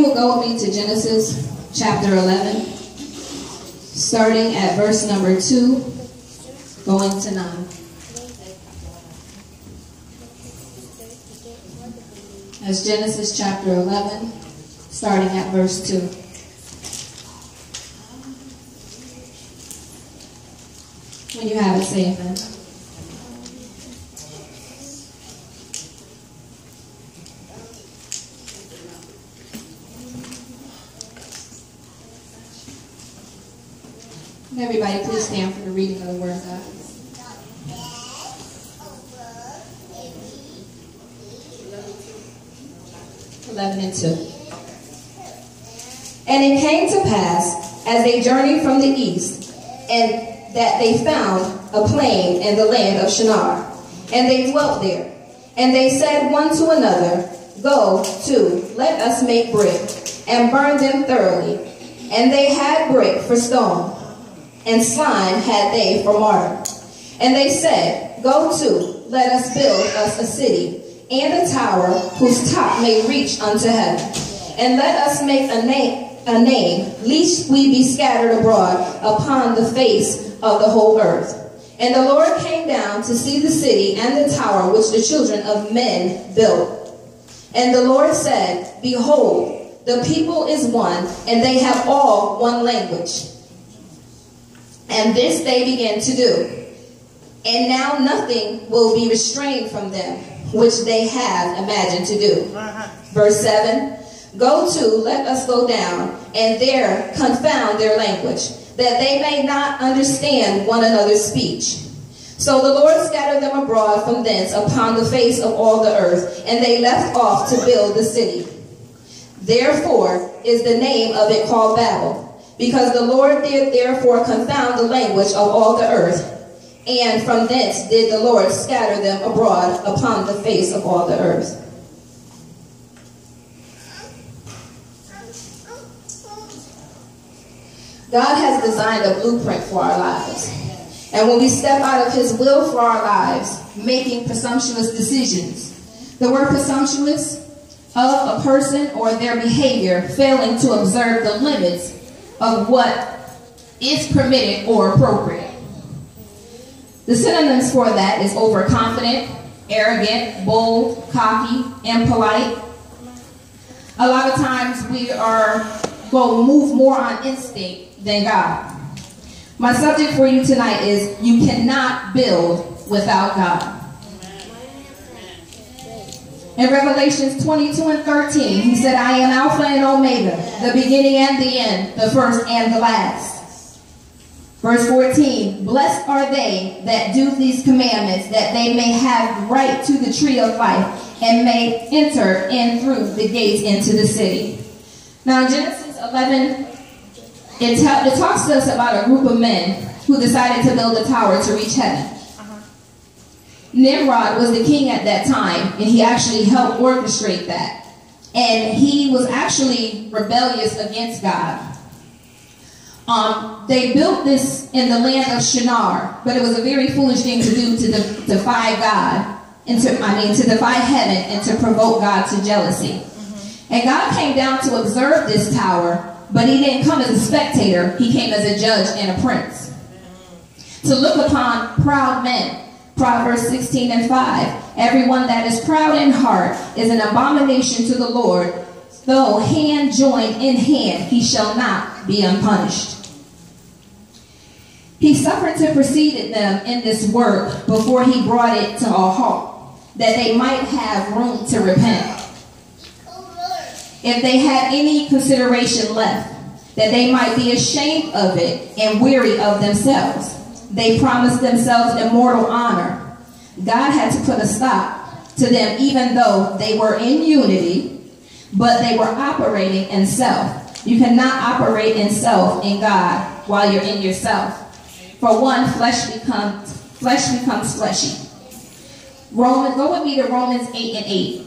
you will go with me to Genesis chapter 11, starting at verse number 2, going to 9. That's Genesis chapter 11, starting at verse 2. When you have it, say amen. Everybody, please stand for the reading of the Word of God. And 2. And it came to pass, as they journeyed from the east, and that they found a plain in the land of Shinar, and they dwelt there. And they said one to another, Go to, let us make brick, and burn them thoroughly. And they had brick for stone, and slime had they for mortar. And they said, Go to, let us build us a city, and a tower whose top may reach unto heaven. And let us make a name, lest we be scattered abroad upon the face of the whole earth. And the Lord came down to see the city and the tower which the children of men built. And the Lord said, Behold, the people is one, and they have all one language. And this they began to do. And now nothing will be restrained from them, which they have imagined to do. Verse 7, Go to, let us go down, and there confound their language, that they may not understand one another's speech. So the Lord scattered them abroad from thence upon the face of all the earth, and they left off to build the city. Therefore is the name of it called Babel, because the Lord did therefore confound the language of all the earth. And from thence did the Lord scatter them abroad upon the face of all the earth. God has designed a blueprint for our lives. And when we step out of his will for our lives, making presumptuous decisions, the word presumptuous of a person or their behavior failing to observe the limits of what is permitted or appropriate. The synonyms for that is overconfident, arrogant, bold, cocky, impolite. A lot of times we are going to move more on instinct than God. My subject for you tonight is you cannot build without God. In Revelations 22 and 13, he said, I am Alpha and Omega, the beginning and the end, the first and the last. Verse 14, Blessed are they that do these commandments, that they may have right to the tree of life, and may enter in through the gates into the city. Now in Genesis 11, it talks to us about a group of men who decided to build a tower to reach heaven. Nimrod was the king at that time, and he actually helped orchestrate that. And he was actually rebellious against God. They built this in the land of Shinar, but it was a very foolish thing to do, to defy God, and to defy heaven and to provoke God to jealousy. And God came down to observe this tower, but he didn't come as a spectator. He came as a judge and a prince. To look upon proud men, Proverbs 16 and 5, everyone that is proud in heart is an abomination to the Lord. Though hand joined in hand, he shall not be unpunished. He suffered to precede them in this work before he brought it to a halt, that they might have room to repent. If they had any consideration left, that they might be ashamed of it and weary of themselves. They promised themselves immortal honor. God had to put a stop to them, even though they were in unity, but they were operating in self. You cannot operate in self in God while you're in yourself. For one, flesh becomes fleshy. Go with me to Romans 8 and 8.